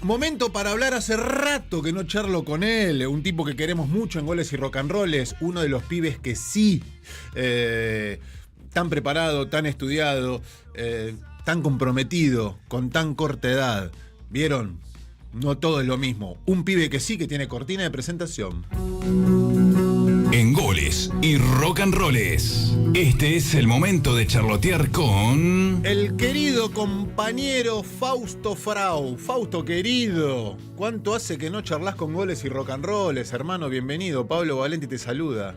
Momento para hablar, hace rato que no charlo con él, un tipo que queremos mucho en Goles y Rock and Rolls, uno de los pibes que sí, tan preparado, tan estudiado, tan comprometido, con tan corta edad. ¿Vieron? No todo es lo mismo. Un pibe que sí, que tiene cortina de presentación. En Goles y Rock and Rolls, este es el momento de charlotear con... el querido compañero Fausto Frau. Fausto, querido, ¿cuánto hace que no charlas con Goles y Rock and Rolls, hermano? Bienvenido, Pablo Valenti te saluda.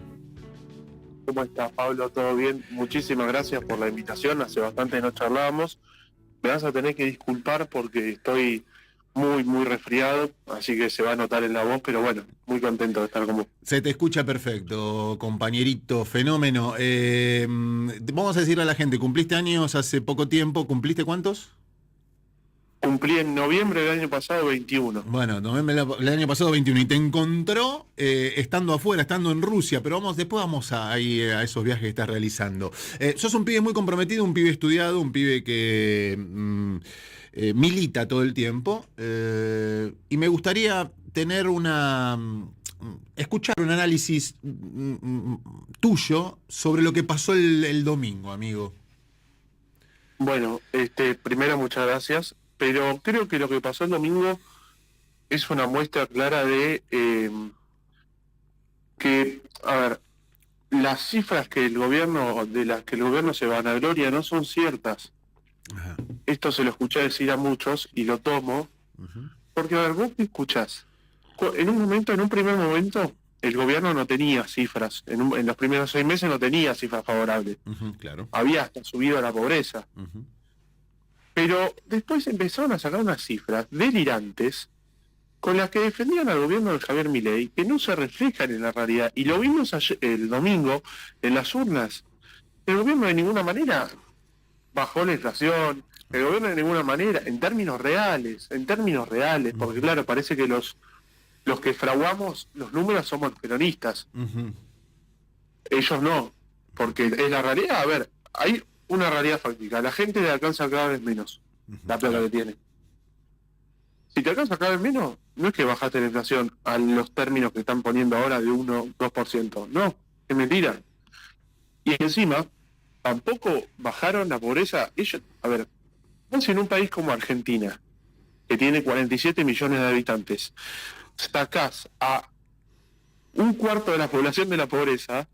¿Cómo estás, Pablo? ¿Todo bien? Muchísimas gracias por la invitación. Hace bastante no charlábamos. Me vas a tener que disculpar porque estoy muy resfriado, así que se va a notar en la voz, pero bueno, muy contento de estar con vos. Se te escucha perfecto, compañerito, fenómeno. Vamos a decirle a la gente, cumpliste años hace poco tiempo, ¿cumpliste cuántos? Cumplí en noviembre del año pasado 21. Bueno, noviembre del año pasado 21, y te encontró estando afuera, estando en Rusia, pero después vamos a esos viajes que estás realizando. Sos un pibe muy comprometido, un pibe estudiado, un pibe que milita todo el tiempo, y me gustaría tener escuchar un análisis tuyo sobre lo que pasó el domingo, amigo. Bueno, primero muchas gracias, pero creo que lo que pasó el domingo es una muestra clara de que, a ver, las cifras de las que el gobierno se vanagloria no son ciertas. Ajá. Esto se lo escuché decir a muchos y lo tomo, porque, a ver, vos qué escuchás. En un primer momento, el gobierno no tenía cifras, en los primeros 6 meses no tenía cifras favorables. Claro. Había hasta subido a la pobreza. Pero después empezaron a sacar unas cifras delirantes con las que defendían al gobierno de Javier Milei, que no se reflejan en la realidad. Y lo vimos el domingo en las urnas. El gobierno de ninguna manera bajó la inflación, el gobierno de ninguna manera, en términos reales, porque claro, parece que los que fraguamos los números somos los peronistas. Ellos no, porque es la realidad. A ver, hay una realidad fáctica, la gente le alcanza cada vez menos la plata que tiene. Si te alcanza cada vez menos, no es que bajaste la inflación a los términos que están poniendo ahora de 1-2%, no, es mentira. Y encima, tampoco bajaron la pobreza. Ellos, a ver, vos en un país como Argentina, que tiene 47 millones de habitantes, sacás a un cuarto de la población de la pobreza,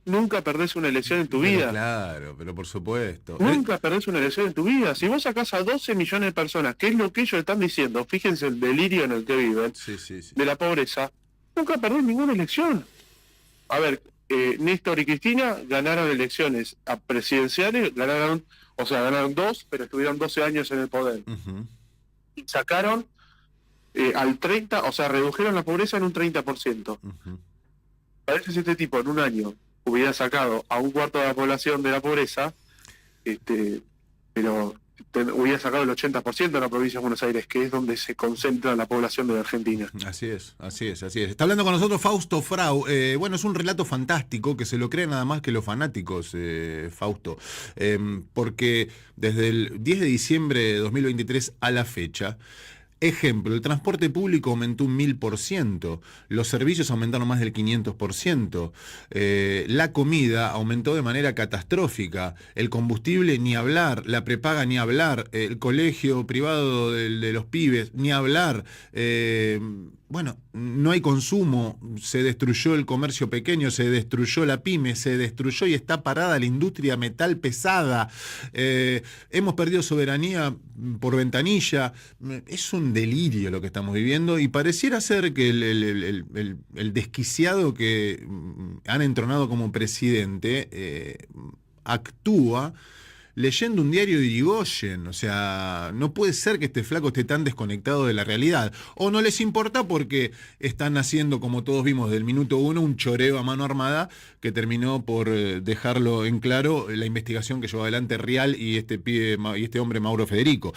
nunca perdés una elección en tu vida. Claro, pero por supuesto. Nunca perdés una elección en tu vida. Si vos sacás a 12 millones de personas, que es lo que ellos están diciendo, fíjense el delirio en el que viven, Sí. de la pobreza, nunca perdés ninguna elección. A ver, Néstor y Cristina ganaron elecciones a presidenciales, ganaron 2, pero estuvieron 12 años en el poder. Y sacaron al 30, o sea, redujeron la pobreza en un 30%. Parece que este tipo en un año hubiera sacado a un cuarto de la población de la pobreza, pero hubiera sacado el 80% de la provincia de Buenos Aires, que es donde se concentra la población de la Argentina. Así es. Está hablando con nosotros Fausto Frau. Bueno, es un relato fantástico que se lo creen nada más que los fanáticos, Fausto. Porque desde el 10 de diciembre de 2023 a la fecha, ejemplo, el transporte público aumentó un 1000%, los servicios aumentaron más del 500%, la comida aumentó de manera catastrófica, el combustible ni hablar, la prepaga ni hablar, el colegio privado de los pibes ni hablar. Bueno, no hay consumo, se destruyó el comercio pequeño, se destruyó la pyme, se destruyó y está parada la industria metal pesada. Hemos perdido soberanía por ventanilla. Es un delirio lo que estamos viviendo y pareciera ser que el desquiciado que han entronado como presidente actúa leyendo un diario de Irigoyen. O sea, no puede ser que este flaco esté tan desconectado de la realidad. O no les importa porque están haciendo, como todos vimos, del minuto 1, un choreo a mano armada que terminó por dejarlo en claro la investigación que llevó adelante Rial y este hombre Mauro Federico.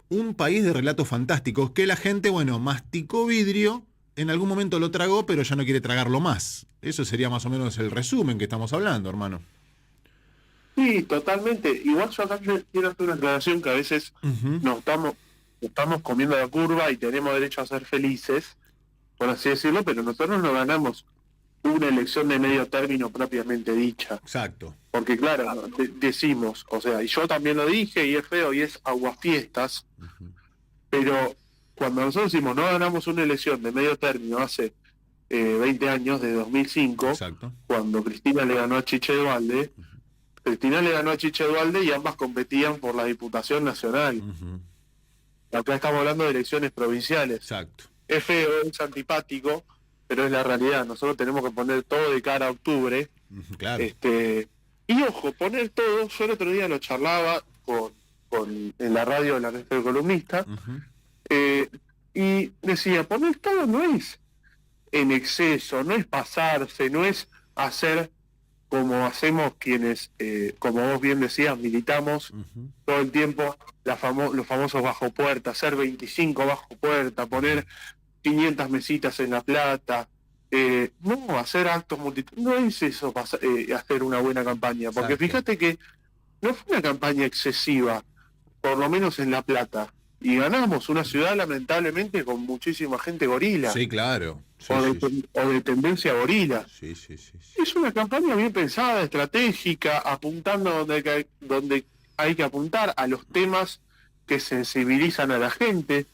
Un país de relatos fantásticos que la gente, bueno, masticó vidrio, en algún momento lo tragó, pero ya no quiere tragarlo más. Eso sería más o menos el resumen que estamos hablando, hermano. Sí, totalmente. Igual yo acá quiero hacer una aclaración que a veces nos estamos estamos comiendo la curva y tenemos derecho a ser felices, por así decirlo, pero nosotros no ganamos una elección de medio término propiamente dicha. Exacto. Porque claro, decimos, o sea, y yo también lo dije, y es feo, y es aguafiestas, pero cuando nosotros decimos no ganamos una elección de medio término hace 20 años, de 2005, Exacto. cuando Cristina le ganó a Chiche Duhalde, Cristina le ganó a Chiche Duhalde y ambas competían por la Diputación Nacional. Acá estamos hablando de elecciones provinciales. Exacto. Es feo, es antipático, pero es la realidad. Nosotros tenemos que poner todo de cara a octubre. Claro. Y ojo, poner todo, yo el otro día lo charlaba en la radio de la Red del Columnista, y decía, poner todo no es en exceso, no es pasarse, no es hacer como hacemos quienes, como vos bien decías, militamos todo el tiempo los famosos bajo puerta, hacer 25 bajo puerta, poner 500 mesitas en La Plata, no, hacer actos no es eso hacer una buena campaña, porque Exacto. fíjate que no fue una campaña excesiva, por lo menos en La Plata, y ganamos una ciudad lamentablemente con muchísima gente gorila. Sí, claro. Sí, O de tendencia gorila. Sí. Es una campaña bien pensada, estratégica, apuntando donde hay que apuntar, a los temas que sensibilizan a la gente,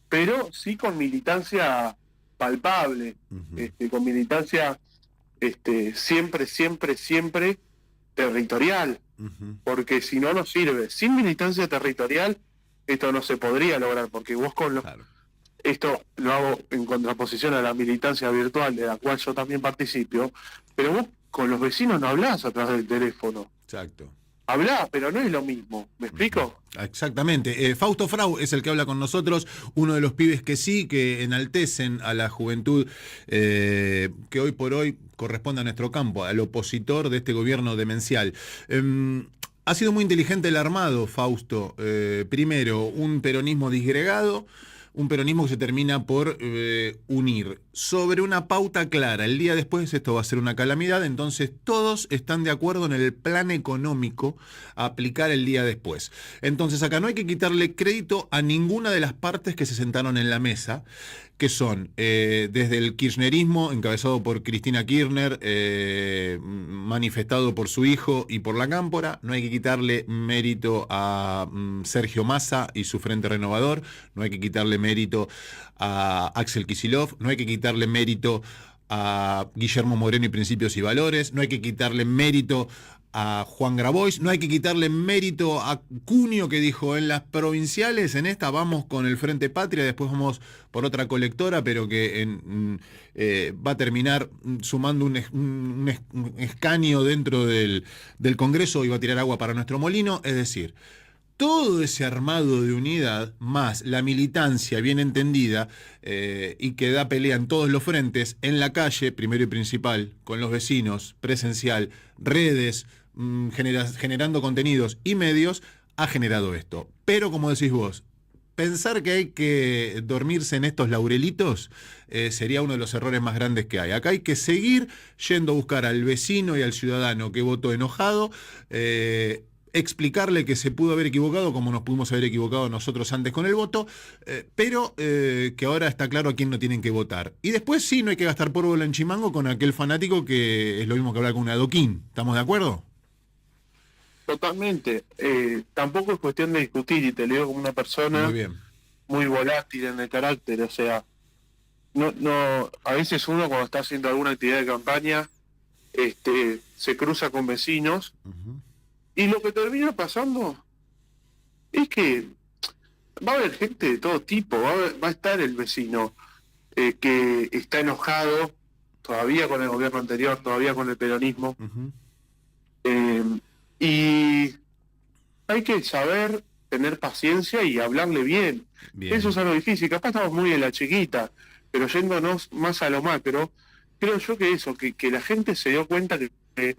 pero sí con militancia palpable, con militancia siempre territorial, porque si no, no sirve. Sin militancia territorial esto no se podría lograr, porque vos Claro. esto lo hago en contraposición a la militancia virtual, de la cual yo también participo, pero vos con los vecinos no hablás a través del teléfono. Exacto. Hablás, pero no es lo mismo. ¿Me explico? Exactamente. Fausto Frau es el que habla con nosotros, uno de los pibes que enaltecen a la juventud que hoy por hoy corresponde a nuestro campo, al opositor de este gobierno demencial. Ha sido muy inteligente el armado, Fausto. Primero, un peronismo disgregado, un peronismo que se termina por unir sobre una pauta clara. El día después esto va a ser una calamidad, entonces todos están de acuerdo en el plan económico a aplicar el día después. Entonces acá no hay que quitarle crédito a ninguna de las partes que se sentaron en la mesa, que son desde el kirchnerismo, encabezado por Cristina Kirchner, manifestado por su hijo y por la Cámpora. No hay que quitarle mérito a Sergio Massa y su Frente Renovador, no hay que quitarle mérito a Axel Kicillof, no hay que quitarle mérito a Guillermo Moreno y Principios y Valores, no hay que quitarle mérito a Juan Grabois, no hay que quitarle mérito a Cunio, que dijo en las provinciales, en esta vamos con el Frente Patria, después vamos por otra colectora, pero que va a terminar sumando un escaño dentro del Congreso y va a tirar agua para nuestro molino. Es decir, todo ese armado de unidad, más la militancia bien entendida y que da pelea en todos los frentes, en la calle, primero y principal, con los vecinos, presencial, redes, generando contenidos y medios, ha generado esto. Pero como decís vos, pensar que hay que dormirse en estos laurelitos sería uno de los errores más grandes que hay. Acá hay que seguir yendo a buscar al vecino y al ciudadano que votó enojado, explicarle que se pudo haber equivocado como nos pudimos haber equivocado nosotros antes con el voto, pero que ahora está claro a quién no tienen que votar. Y después sí, no hay que gastar pólvora en chimango con aquel fanático que es lo mismo que hablar con un adoquín. ¿Estamos de acuerdo? Totalmente. Tampoco es cuestión de discutir, y te lo digo como una persona muy volátil en el carácter, o sea, no, a veces uno cuando está haciendo alguna actividad de campaña, se cruza con vecinos, y lo que termina pasando es que va a haber gente de todo tipo, va a estar el vecino que está enojado todavía con el gobierno anterior, todavía con el peronismo, y hay que saber tener paciencia y hablarle bien. Eso es algo difícil. Capaz estamos muy en la chiquita, pero yéndonos más a lo macro, creo yo que eso, que la gente se dio cuenta que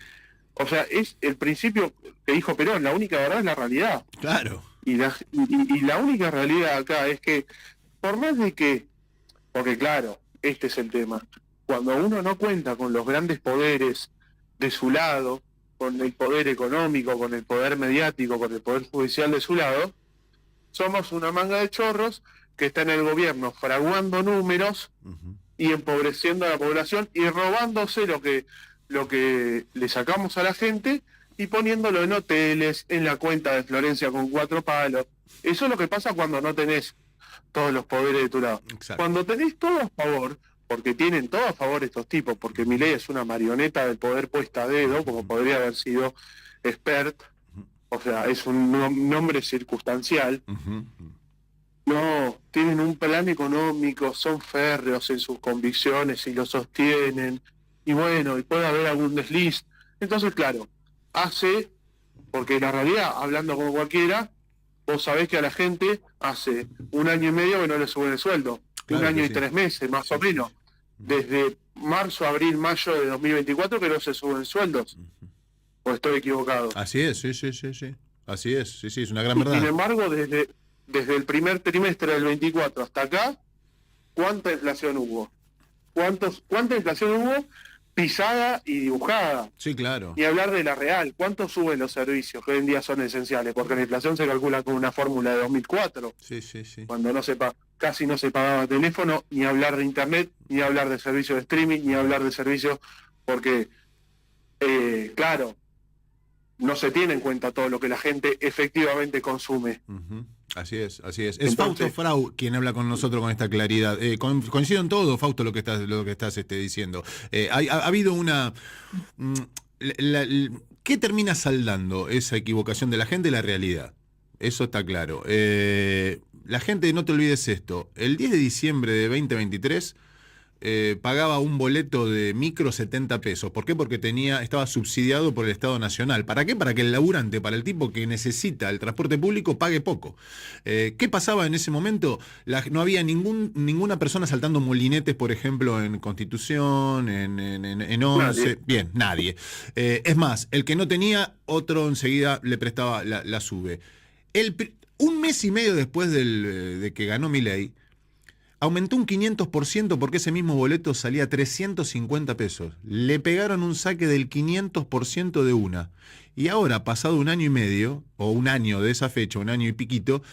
o sea, es el principio que dijo Perón, la única verdad es la realidad. Claro. Y la única realidad acá es que, por más de que, porque claro, este es el tema, cuando uno no cuenta con los grandes poderes de su lado, con el poder económico, con el poder mediático, con el poder judicial de su lado, somos una manga de chorros que está en el gobierno fraguando números y empobreciendo a la población y robándose lo que le sacamos a la gente y poniéndolo en hoteles, en la cuenta de Florencia con 4 palos. Eso es lo que pasa cuando no tenés todos los poderes de tu lado. Exacto. Cuando tenés todo a favor, porque tienen todo a favor estos tipos, porque Milei es una marioneta del poder puesta a dedo, como podría haber sido Spert, o sea, es un nombre circunstancial. No, tienen un plan económico, son férreos en sus convicciones y lo sostienen, y bueno, y puede haber algún desliz. Entonces, claro, porque la realidad, hablando como cualquiera, vos sabés que a la gente hace 1 año y medio que no le suben el sueldo, claro, 1 año y sí. 3 meses, más o menos. Desde marzo, abril, mayo de 2024 que no se suben sueldos. ¿O estoy equivocado? Así es, sí. Así es, sí, es una gran verdad. Sin embargo, desde el primer trimestre del 24 hasta acá, ¿cuánta inflación hubo? ¿Cuánta inflación hubo pisada y dibujada? Sí, claro. Ni hablar de la real. ¿Cuánto suben los servicios que hoy en día son esenciales? Porque la inflación se calcula con una fórmula de 2004. Sí. Cuando casi no se pagaba teléfono, ni hablar de internet, ni hablar de servicios de streaming, ni hablar de servicios, porque, claro, no se tiene en cuenta todo lo que la gente efectivamente consume. Así es. Es Entonces, Fausto Frau quien habla con nosotros con esta claridad. Coincido en todo, Fausto, lo que estás diciendo. Ha habido una... ¿Qué termina saldando esa equivocación de la gente? La realidad. Eso está claro. La gente, no te olvides esto, el 10 de diciembre de 2023 pagaba un boleto de micro 70 pesos. ¿Por qué? Porque estaba subsidiado por el Estado Nacional. ¿Para qué? Para que el laburante, para el tipo que necesita el transporte público, pague poco. ¿Qué pasaba en ese momento? No había ninguna persona saltando molinetes, por ejemplo, en Constitución, en 11. Nadie. Bien, nadie. Es más, el que no tenía, otro enseguida le prestaba la sube. Un mes y medio después de que ganó Milei, aumentó un 500% porque ese mismo boleto salía 350 pesos. Le pegaron un saque del 500% de una. Y ahora, pasado 1 año y medio, o 1 año de esa fecha, 1 año y piquito,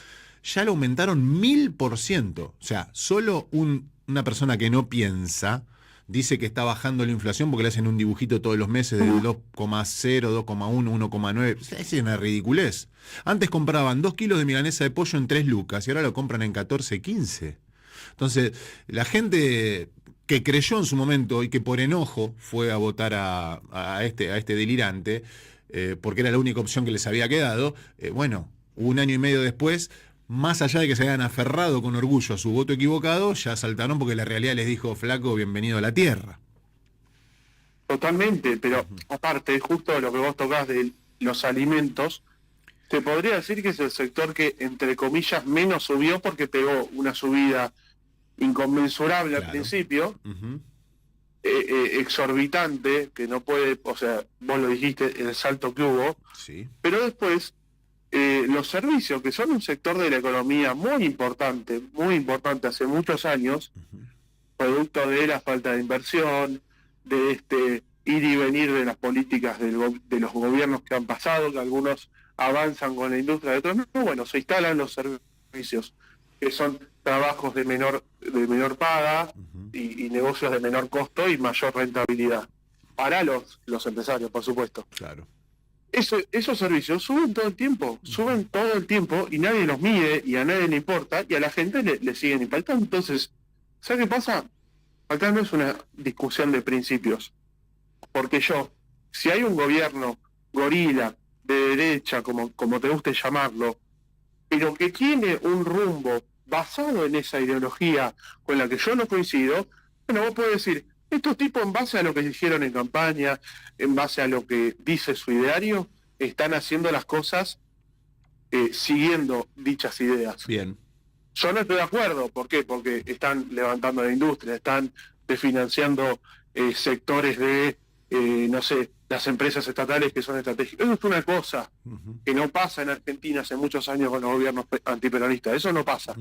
ya lo aumentaron 1000%. O sea, solo una persona que no piensa dice que está bajando la inflación porque le hacen un dibujito todos los meses del 2,0, 2,1, 1,9. Es una ridiculez. Antes compraban 2 kilos de milanesa de pollo en 3 lucas y ahora lo compran en 14, 15. Entonces, la gente que creyó en su momento y que por enojo fue a votar a este delirante, porque era la única opción que les había quedado, bueno, 1 año y medio después, más allá de que se hayan aferrado con orgullo a su voto equivocado, ya saltaron porque la realidad les dijo: flaco, bienvenido a la tierra. Totalmente, pero aparte, justo lo que vos tocás de los alimentos, te podría decir que es el sector que, entre comillas, menos subió porque pegó una subida inconmensurable al principio, exorbitante, que no puede, o sea, vos lo dijiste, el salto que hubo, Sí. pero después los servicios, que son un sector de la economía muy importante hace muchos años, producto de la falta de inversión, de este ir y venir de las políticas de los gobiernos que han pasado, que algunos avanzan con la industria, de otros no, bueno, se instalan los servicios, que son trabajos de menor paga y negocios de menor costo y mayor rentabilidad para los empresarios, por supuesto. Claro. Esos servicios suben todo el tiempo y nadie los mide y a nadie le importa y a la gente le siguen impactando. Entonces, ¿sabes qué pasa? Acá no es una discusión de principios, porque si hay un gobierno gorila, de derecha, como te guste llamarlo, pero que tiene un rumbo basado en esa ideología con la que yo no coincido, bueno, vos podés decir, estos tipos, en base a lo que dijeron en campaña, en base a lo que dice su ideario, están haciendo las cosas siguiendo dichas ideas. Bien. Yo no estoy de acuerdo. ¿Por qué? Porque están levantando la industria, están desfinanciando sectores de, no sé, las empresas estatales que son estratégicas. Eso es una cosa que no pasa en Argentina hace muchos años con los gobiernos antiperonistas. Eso no pasa.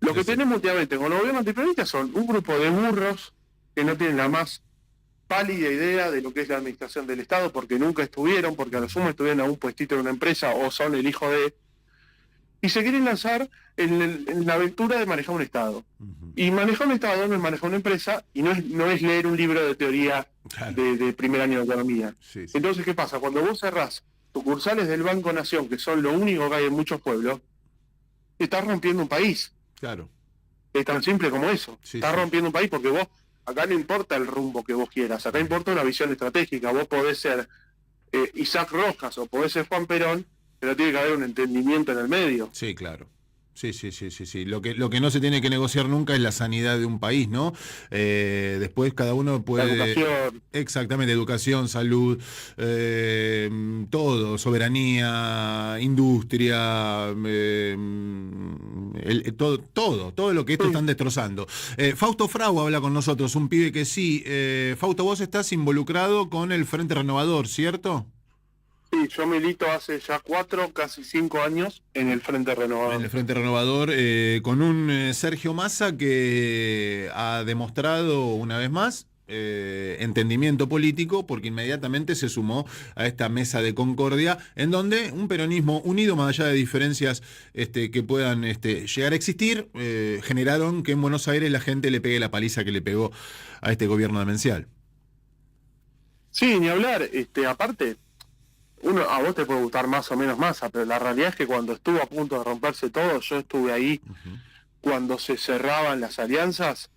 Lo que tenemos últimamente con los gobiernos antiperonistas son un grupo de burros que no tienen la más pálida idea de lo que es la administración del Estado, porque nunca estuvieron, porque a lo sumo estuvieron a un puestito en una empresa o son el hijo de... y se quieren lanzar en la aventura de manejar un Estado. Y manejar un Estado no es manejar una empresa y no es leer un libro de teoría de primer año de economía. Sí, sí. Entonces, ¿qué pasa? Cuando vos cerrás sucursales del Banco Nación, que son lo único que hay en muchos pueblos, estás rompiendo un país. Claro. Es tan simple como eso. Sí, Estás sí. rompiendo un país porque vos, acá no importa el rumbo que vos quieras, acá importa una visión estratégica. Vos podés ser Isaac Rojas o podés ser Juan Perón, pero tiene que haber un entendimiento en el medio. Sí, claro. Sí. Lo que no se tiene que negociar nunca es la sanidad de un país, ¿no? Después cada uno puede... La educación. Exactamente, educación, salud, todo, soberanía, industria, todo lo que esto están destrozando. Fausto Frau habla con nosotros, un pibe que sí. Fausto, vos estás involucrado con el Frente Renovador, ¿cierto? Sí, yo milito hace ya 4, casi 5 años en el Frente Renovador. En el Frente Renovador, con un Sergio Massa que ha demostrado una vez más entendimiento político, porque inmediatamente se sumó a esta mesa de concordia, en donde un peronismo unido, más allá de diferencias que puedan llegar a existir, generaron que en Buenos Aires la gente le pegue la paliza que le pegó a este gobierno demencial. Sí, ni hablar. Aparte, a vos te puede gustar más o menos Massa, pero la realidad es que cuando estuvo a punto de romperse todo, yo estuve ahí. Cuando se cerraban las alianzas,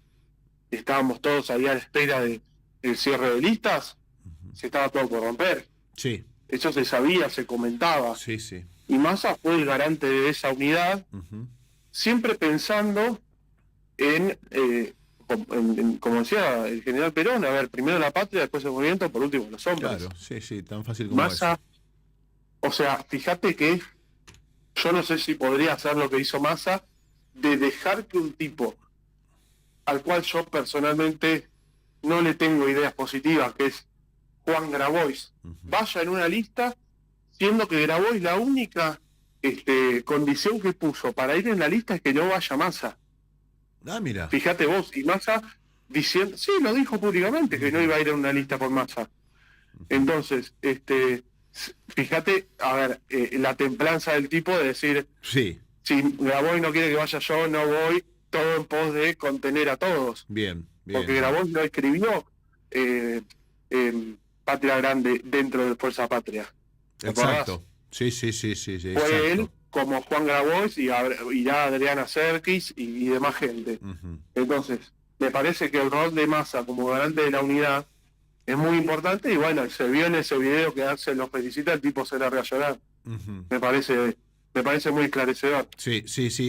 estábamos todos ahí a la espera del cierre de listas, se estaba todo por romper. Sí. Eso se sabía, se comentaba. Sí. Y Massa fue el garante de esa unidad, siempre pensando en, como decía el general Perón, a ver, primero la patria, después el movimiento, por último los hombres. Claro, sí, tan fácil como Massa, eso. o sea, fíjate que yo no sé si podría hacer lo que hizo Massa, de dejar que un tipo al cual yo personalmente no le tengo ideas positivas, que es Juan Grabois, vaya en una lista, siendo que Grabois la única condición que puso para ir en la lista es que no vaya Massa. Ah, mira. Fíjate vos, y Massa diciendo, sí, lo dijo públicamente, que no iba a ir en una lista por Massa. Entonces, fíjate, a ver, la templanza del tipo de decir, Sí. si Grabois no quiere que vaya yo, no voy, todo en pos de contener a todos. Bien. Porque Grabois no escribió Patria Grande dentro de Fuerza Patria. ¿Te Exacto. acordás? Sí. Fue Exacto. él, como Juan Grabois y ya Adriana Serkis y demás gente. Entonces, me parece que el rol de Massa como garante de la unidad es muy importante y bueno, se vio en ese video que se lo felicita, el tipo se larga a llorar. Me parece muy esclarecedor. Sí.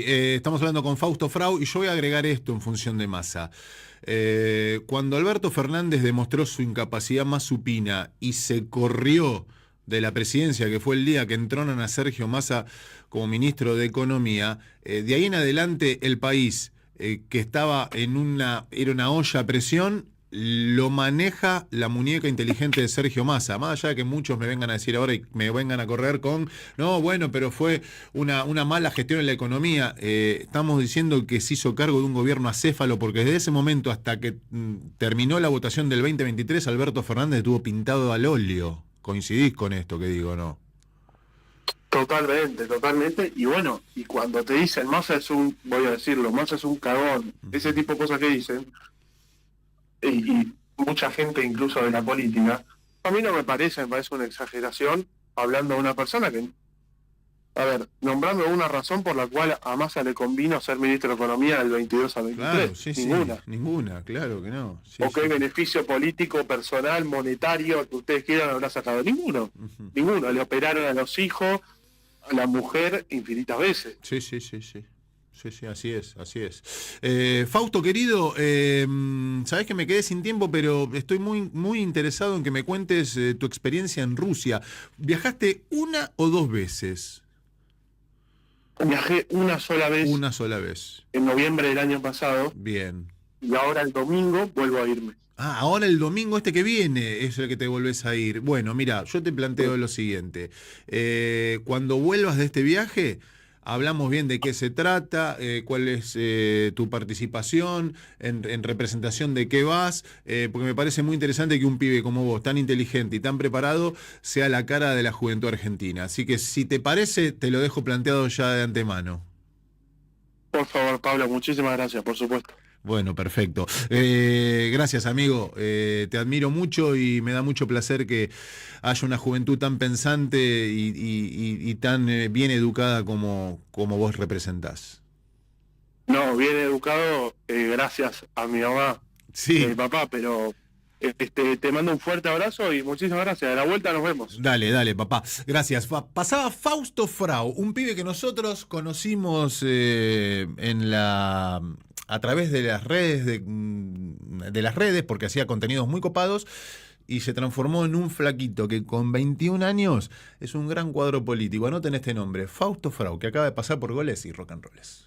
Estamos hablando con Fausto Frau y yo voy a agregar esto en función de Massa. Cuando Alberto Fernández demostró su incapacidad más supina y se corrió de la presidencia, que fue el día que entronan a Sergio Massa como ministro de Economía, de ahí en adelante el país, que era una olla a presión, lo maneja la muñeca inteligente de Sergio Massa, más allá de que muchos me vengan a decir ahora y me vengan a correr con, no, bueno, pero fue una mala gestión en la economía. Estamos diciendo que se hizo cargo de un gobierno acéfalo, porque desde ese momento hasta que terminó la votación del 2023, Alberto Fernández estuvo pintado al óleo. ¿Coincidís con esto que digo, no? Totalmente, y bueno, y cuando te dicen Massa voy a decirlo, Massa es un cagón, ese tipo de cosas que dicen, y mucha gente incluso de la política, a mí no me parece una exageración, hablando de una persona que, a ver, nombrando una razón por la cual a Massa le convino ser ministro de Economía del 22 al 23, Claro, ninguna, claro que no. ¿O qué beneficio político, personal, monetario, que ustedes quieran habrá sacado? Ninguno, le operaron a los hijos, a la mujer infinitas veces. Sí, así es. Fausto, querido, sabés que me quedé sin tiempo, pero estoy muy interesado en que me cuentes tu experiencia en Rusia. ¿Viajaste una o dos veces? Viajé una sola vez. Una sola vez. En noviembre del año pasado. Bien. Y ahora el domingo vuelvo a irme. Ah, ahora el domingo que viene es el que te volvés a ir. Bueno, mira, yo te planteo lo siguiente. Cuando vuelvas de este viaje, hablamos bien de qué se trata, cuál es tu participación, en representación de qué vas, porque me parece muy interesante que un pibe como vos, tan inteligente y tan preparado, sea la cara de la juventud argentina. Así que si te parece, te lo dejo planteado ya de antemano. Por favor, Pablo, muchísimas gracias, por supuesto. Bueno, perfecto. Gracias, amigo. Te admiro mucho y me da mucho placer que haya una juventud tan pensante y tan bien educada como vos representás. No, bien educado, gracias a mi mamá y a Sí. mi papá, pero te mando un fuerte abrazo y muchísimas gracias. A la vuelta nos vemos. Dale, dale, papá. Gracias. Pasaba Fausto Frau, un pibe que nosotros conocimos a través de las redes, de las redes, porque hacía contenidos muy copados, y se transformó en un flaquito que con 21 años es un gran cuadro político. Anoten este nombre, Fausto Frau, que acaba de pasar por Goles y Rock and Rolls.